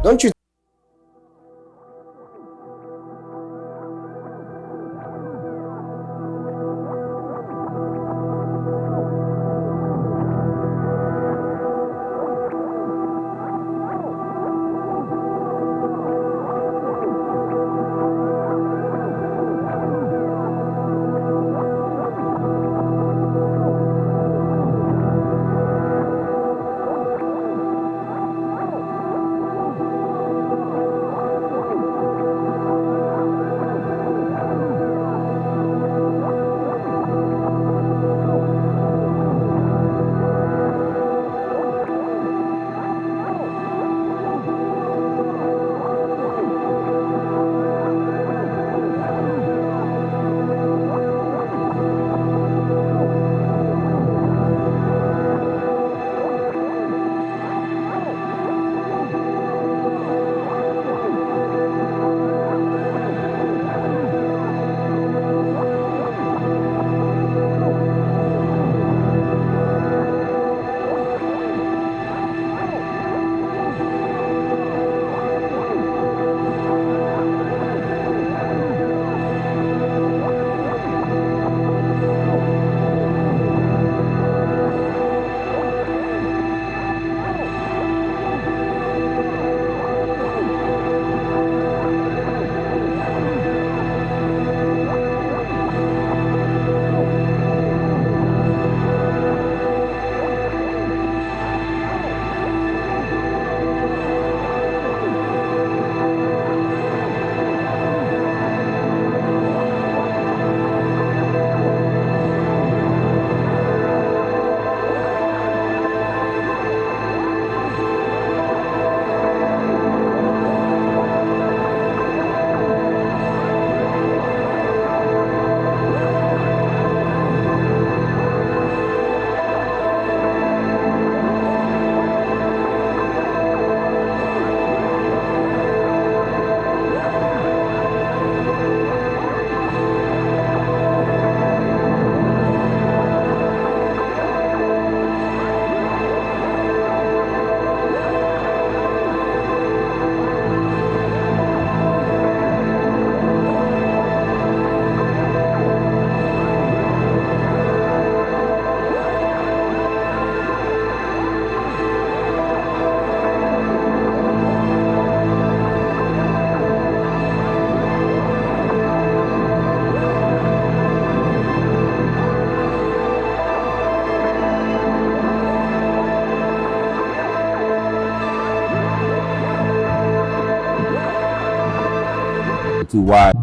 Don't you? To why.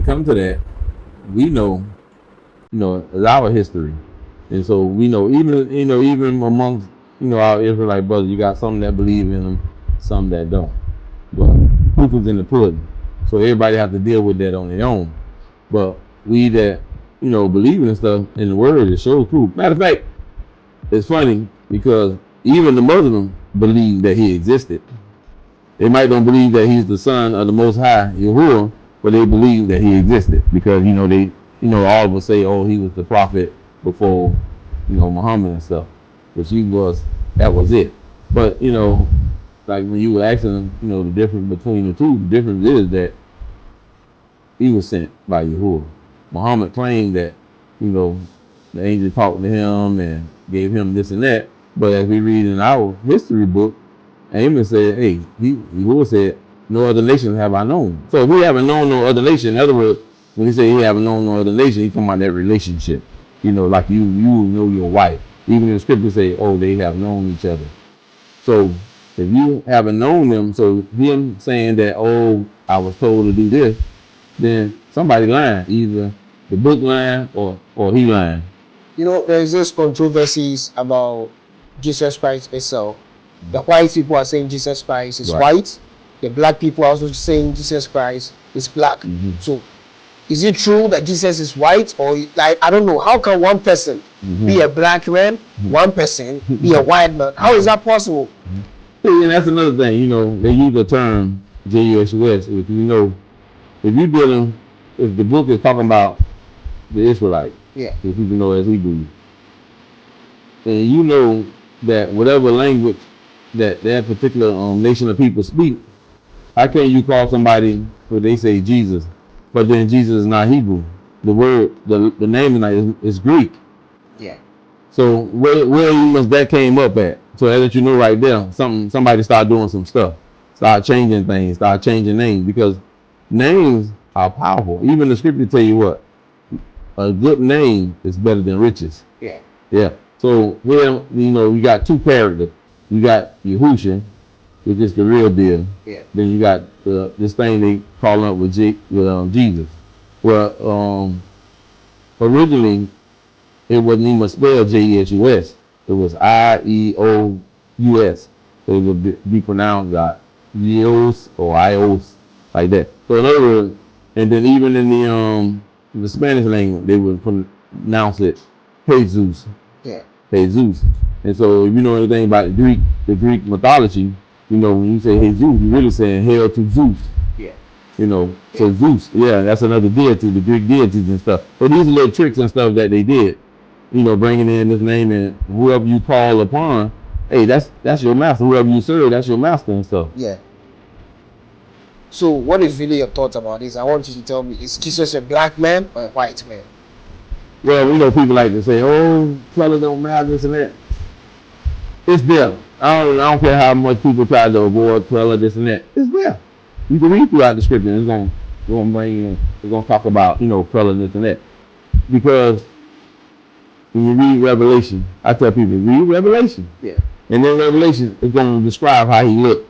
come to that, we know, it's our history. And so we know even amongst, our Israelite brothers, you got some that believe in them, some that don't. But proof is in the pudding. So everybody have to deal with that on their own. But we that, believe in stuff in the word, it shows proof. Matter of fact, it's funny because even the Muslims believe that he existed. They might don't believe that he's the son of the Most High, Yahuwah, but they believe that he existed because, all of us say, oh, he was the prophet before, Muhammad and stuff, which that was it. But, like when you were asking them, the difference between the two, the difference is that he was sent by Yahuwah. Muhammad claimed that, the angel talked to him and gave him this and that. But as we read in our history book, Amos said, hey, Yahuwah said, no other nation have I known. So if we haven't known no other nation, in other words, when he said he haven't known no other nation, he's talking about that relationship. Like you know your wife. Even in the scripture say, oh, they have known each other. So if you haven't known them, so him saying that, oh, I was told to do this, then somebody lying, either the book lying or he lying. There's this controversies about Jesus Christ itself. The white people are saying Jesus Christ is white. The black people are also saying Jesus Christ is black. Mm-hmm. So is it true that Jesus is white, or I don't know, how can one person be a black man, one person be a white man? How is that possible? And that's another thing, they use the term JUSUS. If the book is talking about the Israelite, if people know as Hebrew, and you know that whatever language that particular nation of people speak, how can you call somebody where they say Jesus, but then Jesus is not Hebrew? The word, the name is Greek. Yeah. So where must that came up at? So that you know right there, somebody start doing some stuff, start changing things, start changing names, because names are powerful. Even the scripture tell you what, a good name is better than riches. Yeah. Yeah. So here, we got two characters. You got Yahushua, which is the real deal. Yeah. Then you got this thing they calling up with Jesus. Well, originally it wasn't even spelled JESUS. It was IEOUS. So it would be pronounced Eos or Ios, like that. So in other words, and then even in the Spanish language, they would pronounce it Jesus. Yeah. Jesus. And so if you know anything about the Greek mythology, when you say Jesus, you're really saying hail to Zeus. Yeah. So Zeus, that's another deity, the Greek deities and stuff. So these are little tricks and stuff that they did, bringing in this name, and whoever you call upon, hey, that's your master. Whoever you serve, that's your master and stuff. Yeah. So what is really your thoughts about this? I want you to tell me, is Jesus a black man or a white man? Well, people like to say, oh, color don't matter, this and that. It's there. I don't care how much people try to avoid color, this and that. It's there. You can read throughout the scripture. It's gonna bring in. It's gonna talk about color, this and that. Because when you read Revelation, I tell people read Revelation. Yeah. And then Revelation is gonna describe how he looked.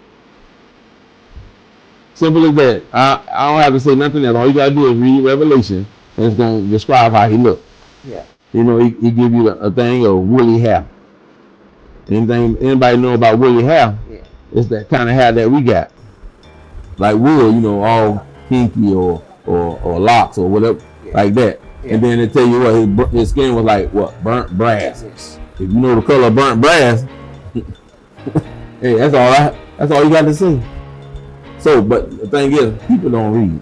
Simple as that. I don't have to say nothing else. All you gotta do is read Revelation, and it's gonna describe how he looked. Yeah. He give you a thing of woolly hair. Anybody know about woolly hair? Yeah. It's that kind of hair that we got. Like wool, all kinky or locks or whatever, like that. Yeah. And then they tell you what, his skin was like what? Burnt brass. Yes. If you know the color of burnt brass, hey, that's all you got to say. So, but the thing is, people don't read.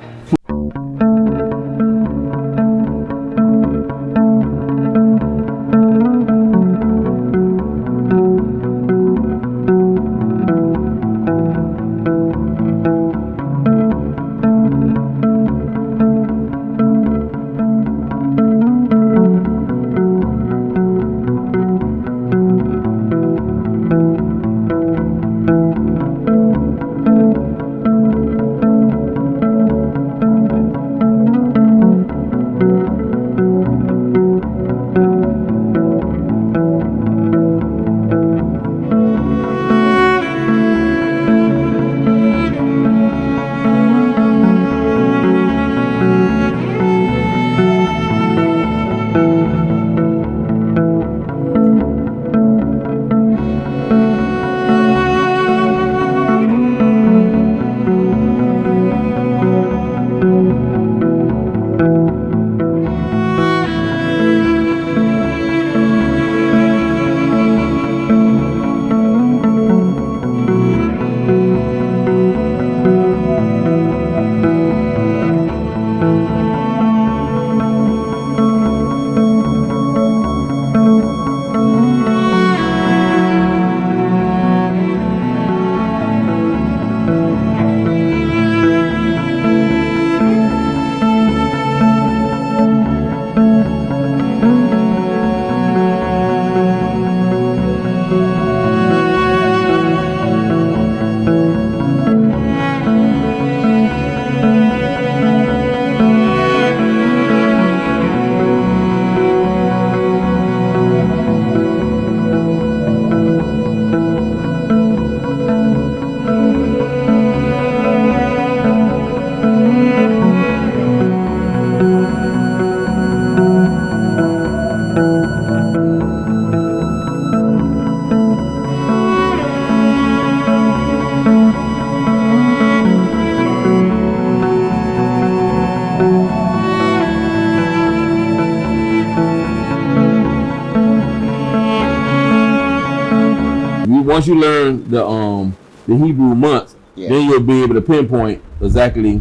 once you learn the Hebrew months, then you'll be able to pinpoint exactly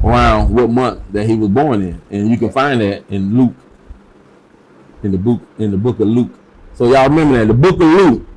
around what month that he was born in, and you can find that in Luke, in the book of Luke. So y'all remember that the book of Luke.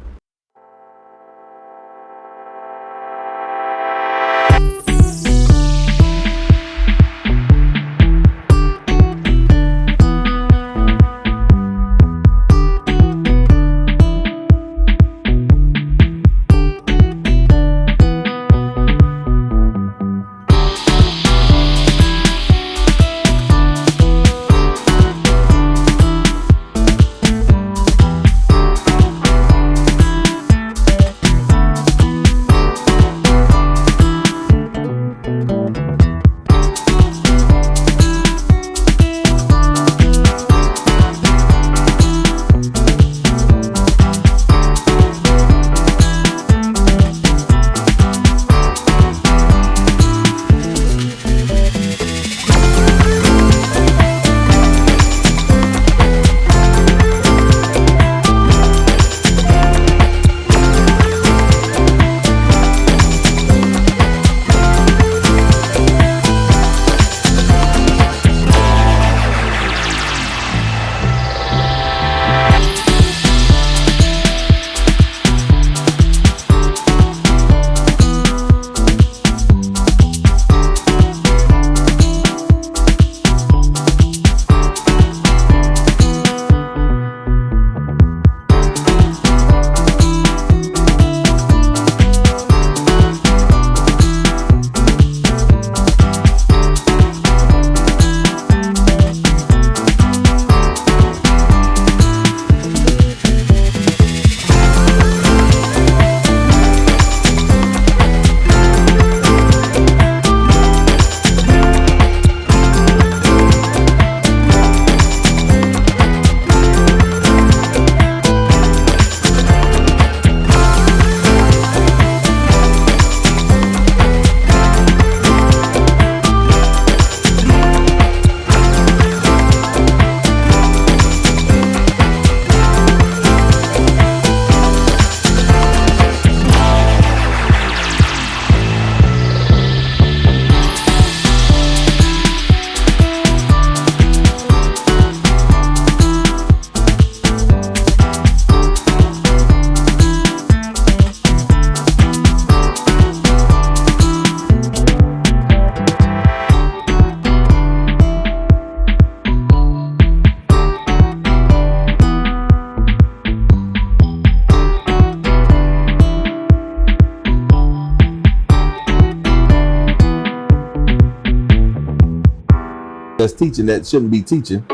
That's teaching that shouldn't be teaching.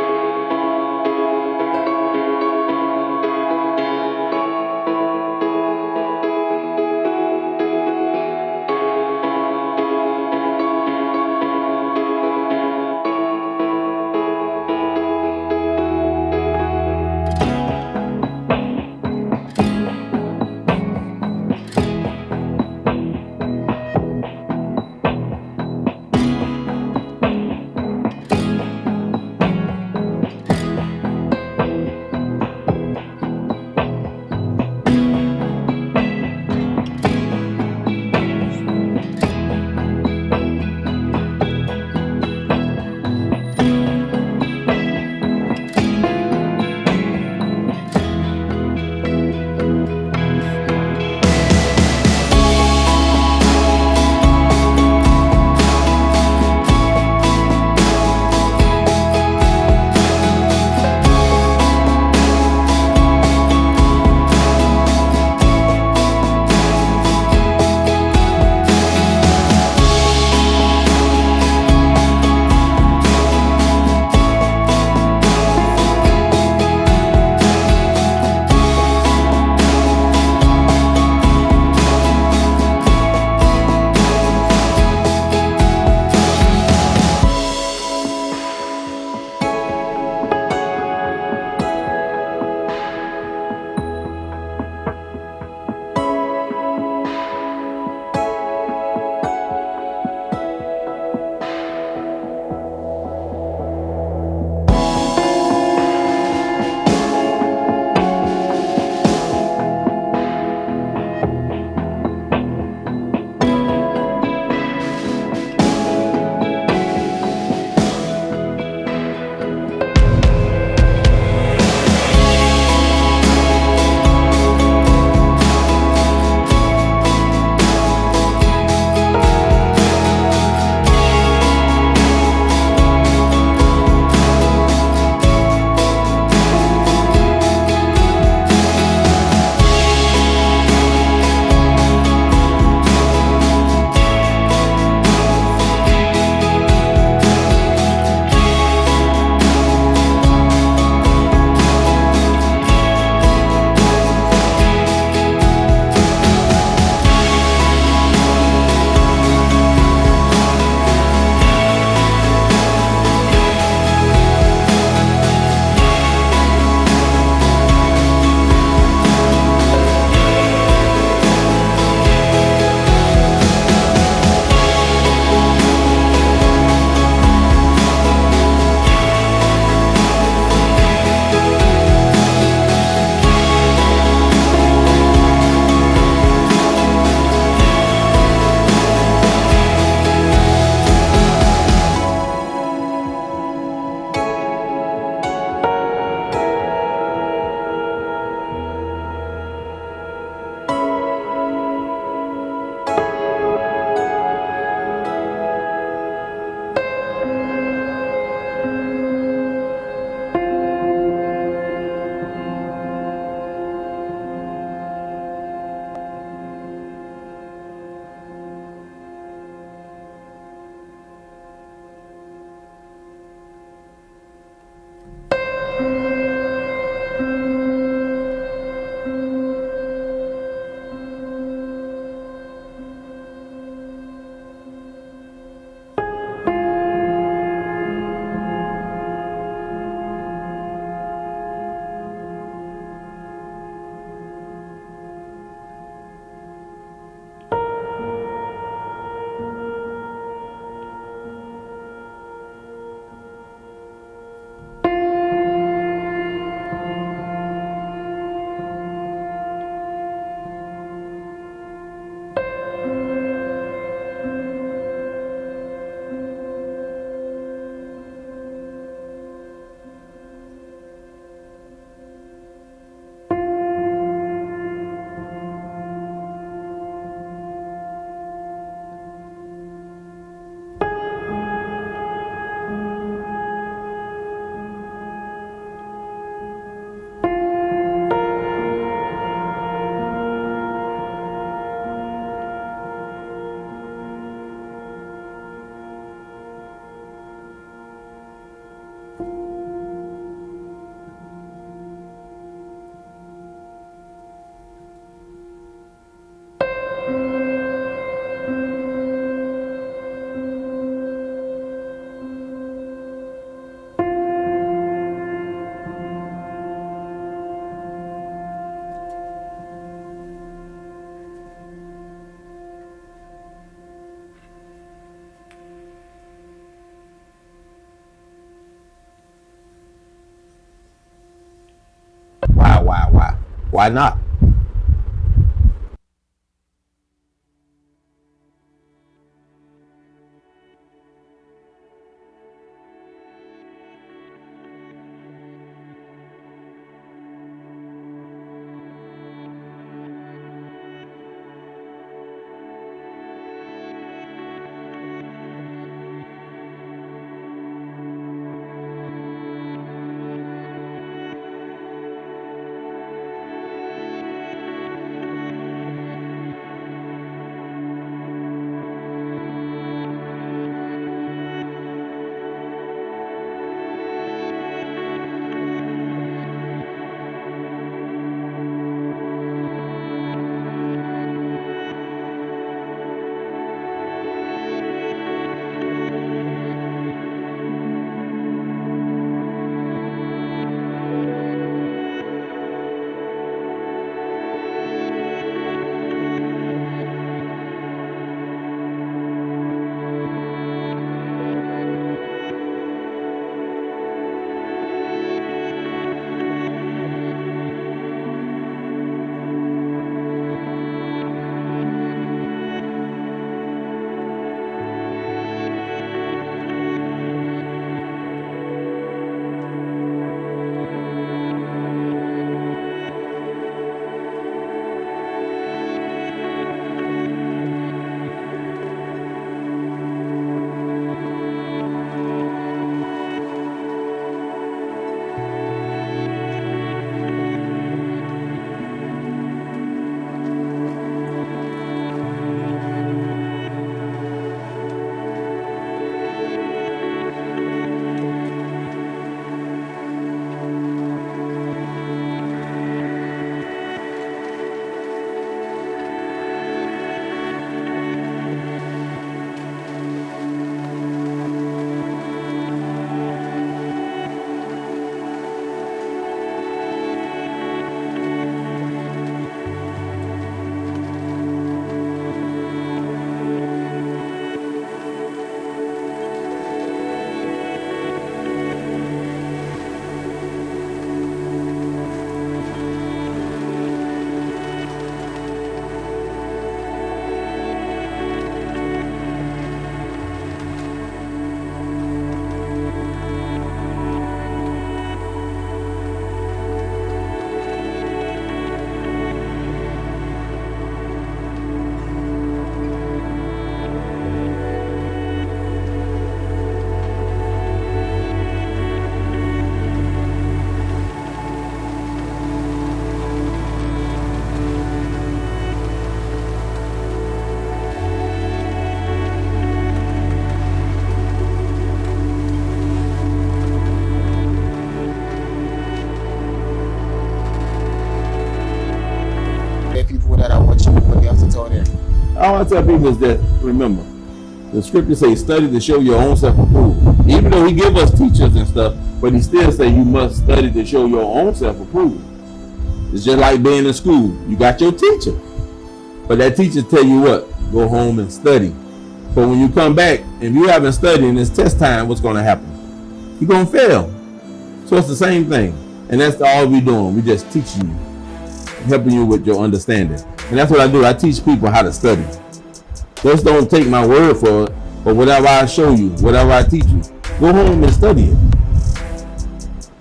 Why not? People that are watching, what you have to tell them? I want to tell people is that, remember, the scripture says study to show your own self-approval. Even though he give us teachers and stuff, but he still say you must study to show your own self-approval. It's just like being in school. You got your teacher, but that teacher tell you what? Go home and study. But when you come back, if you haven't studied and it's test time, what's going to happen? You're going to fail. So it's the same thing. And that's all we're doing. We just teaching you, helping you with your understanding. And that's what I do. I teach people how to study. Just don't take my word for it, but whatever I show you, whatever I teach you, go home and study it.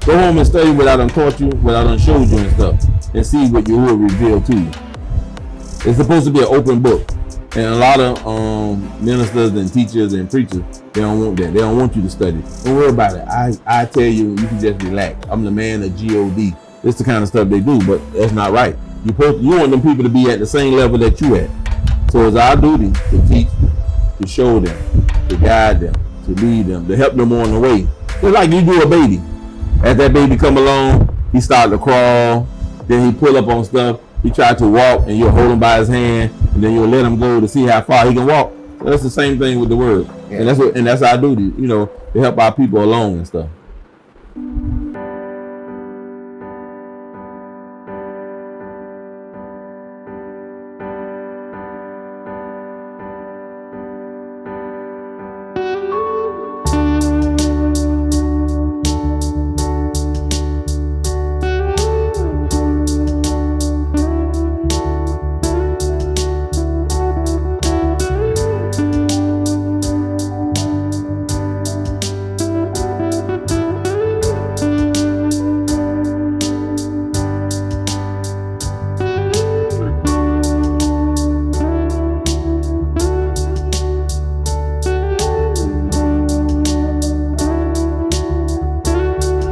Go home and study what I done taught you, what I done showed you and stuff, and see what you will reveal to you. It's supposed to be an open book. And a lot of ministers and teachers and preachers, they don't want that. They don't want you to study. Don't worry about it. I tell you, you can just relax. I'm the man of God. It's the kind of stuff they do, but that's not right. You want them people to be at the same level that you at. So it's our duty to teach, to show them, to guide them, to lead them, to help them on the way. Just like you do a baby. As that baby come along, he start to crawl, then he pull up on stuff. He try to walk, and you'll hold him by his hand, and then you'll let him go to see how far he can walk. So that's the same thing with the word, yeah. And that's our duty, to help our people along and stuff.